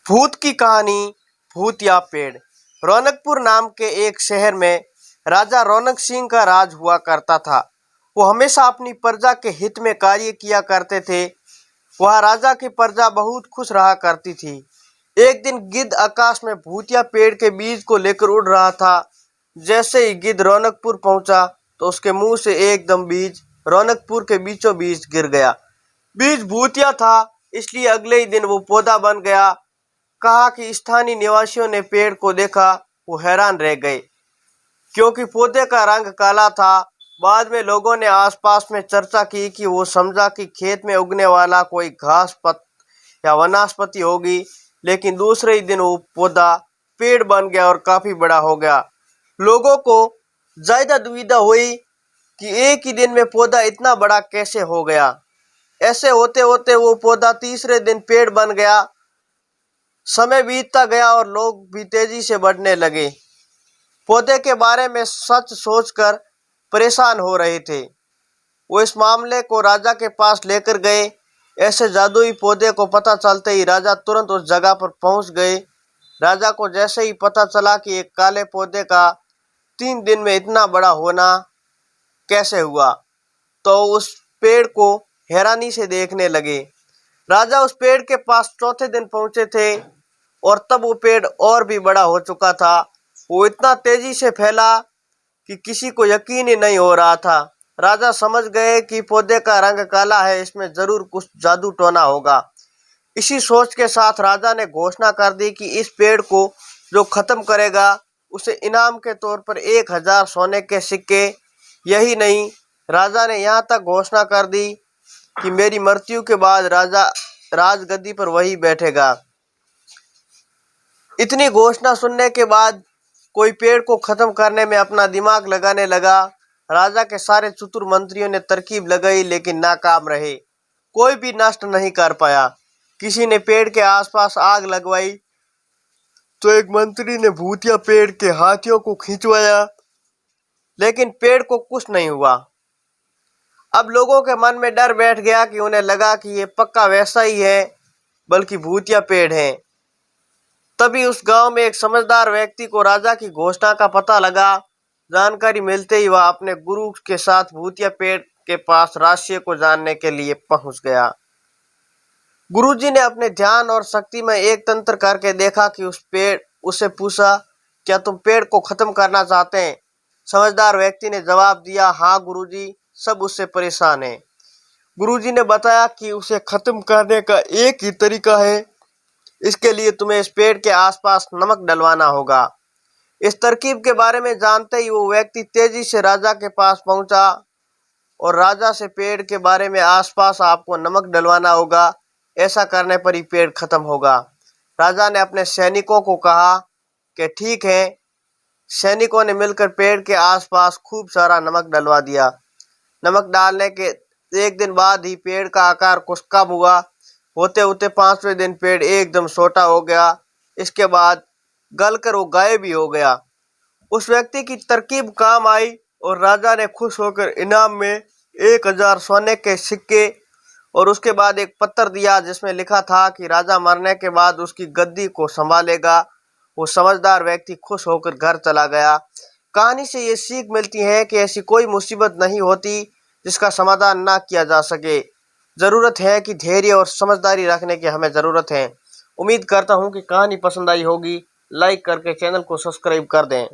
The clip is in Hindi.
भूत की कहानी भूत या पेड़। रौनकपुर नाम के एक शहर में राजा रौनक सिंह का राज हुआ करता था। वो हमेशा अपनी प्रजा के हित में कार्य किया करते थे। वह राजा की प्रजा बहुत खुश रहा करती थी। एक दिन गिद्ध आकाश में भूतिया पेड़ के बीज को लेकर उड़ रहा था। जैसे ही गिद्ध रौनकपुर पहुंचा तो उसके मुंह से एकदम बीज रौनकपुर के बीचों बीच गिर गया। बीज भूतिया था, इसलिए अगले ही दिन वो पौधा बन गया। कहा कि स्थानीय निवासियों ने पेड़ को देखा, वो हैरान रह गए क्योंकि पौधे का रंग काला था। बाद में लोगों ने आसपास में चर्चा की कि वो समझा कि खेत में उगने वाला कोई घास पत या वनस्पति होगी, लेकिन दूसरे ही दिन वो पौधा पेड़ बन गया और काफी बड़ा हो गया। लोगों को ज्यादा दुविधा हुई कि एक ही दिन में पौधा इतना बड़ा कैसे हो गया। ऐसे होते होते वो पौधा तीसरे दिन पेड़ बन गया। समय बीतता गया और लोग भी तेजी से बढ़ने लगे। पौधे के बारे में सच सोचकर परेशान हो रहे थे। वो इस मामले को राजा के पास लेकर गए। ऐसे जादुई पौधे को पता चलते ही राजा तुरंत उस जगह पर पहुंच गए। राजा को जैसे ही पता चला कि एक काले पौधे का 3 दिन में इतना बड़ा होना कैसे हुआ, तो उस पेड़ को हैरानी से देखने लगे। राजा उस पेड़ के पास चौथे दिन पहुंचे थे और तब वो पेड़ और भी बड़ा हो चुका था। वो इतना तेजी से फैला कि किसी को यकीन ही नहीं हो रहा था। राजा समझ गए कि पौधे का रंग काला है, इसमें जरूर कुछ जादू टोना होगा। इसी सोच के साथ राजा ने घोषणा कर दी कि इस पेड़ को जो खत्म करेगा उसे इनाम के तौर पर 1000 सोने के सिक्के। यही नहीं, राजा ने यहाँ तक घोषणा कर दी कि मेरी मृत्यु के बाद राजा राजगद्दी पर वही बैठेगा। इतनी घोषणा सुनने के बाद कोई पेड़ को खत्म करने में अपना दिमाग लगाने लगा। राजा के सारे चतुर मंत्रियों ने तरकीब लगाई, लेकिन नाकाम रहे। कोई भी नष्ट नहीं कर पाया। किसी ने पेड़ के आसपास आग लगवाई तो एक मंत्री ने भूतिया पेड़ के हाथियों को खिंचवाया, लेकिन पेड़ को कुछ नहीं हुआ। अब लोगों के मन में डर बैठ गया कि उन्हें लगा कि ये पक्का वैसा ही है, बल्कि भूतिया पेड़ है। तभी उस गांव में एक समझदार व्यक्ति को राजा की घोषणा का पता लगा। जानकारी मिलते ही वह अपने गुरु के साथ भूतिया पेड़ के पास रहस्य को जानने के लिए पहुंच गया। गुरुजी ने अपने ध्यान और शक्ति में एक तंत्र करके देखा कि उससे पूछा, क्या तुम पेड़ को खत्म करना चाहते हैं? समझदार व्यक्ति ने जवाब दिया, हाँ गुरुजी, सब उससे परेशान हैं। गुरुजी ने बताया कि उसे खत्म करने का एक ही तरीका है। इसके लिए तुम्हें इस पेड़ के आसपास नमक डलवाना होगा। इस तरकीब के बारे में जानते ही वो व्यक्ति तेजी से राजा के पास पहुंचा और राजा से पेड़ के बारे में आसपास आपको नमक डलवाना होगा, ऐसा करने पर ही पेड़ खत्म होगा। राजा ने अपने सैनिकों को कहा कि ठीक है। सैनिकों ने मिलकर पेड़ के आसपास खूब सारा नमक डलवा दिया। नमक डालने के एक दिन बाद ही पेड़ का आकार कुछ कम हुआ। होते होते 5वें दिन पेड़ एकदम छोटा हो गया। इसके बाद गलकर वो गायब भी हो गया। उस व्यक्ति की तरकीब काम आई और राजा ने खुश होकर इनाम में 1000 सोने के सिक्के और उसके बाद एक पत्र दिया जिसमें लिखा था कि राजा मरने के बाद उसकी गद्दी को संभालेगा। वो समझदार व्यक्ति खुश होकर घर चला गया। कहानी से ये सीख मिलती है कि ऐसी कोई मुसीबत नहीं होती जिसका समाधान ना किया जा सके। जरूरत है कि धैर्य और समझदारी रखने की हमें जरूरत है। उम्मीद करता हूँ कि कहानी पसंद आई होगी। लाइक करके चैनल को सब्सक्राइब कर दें।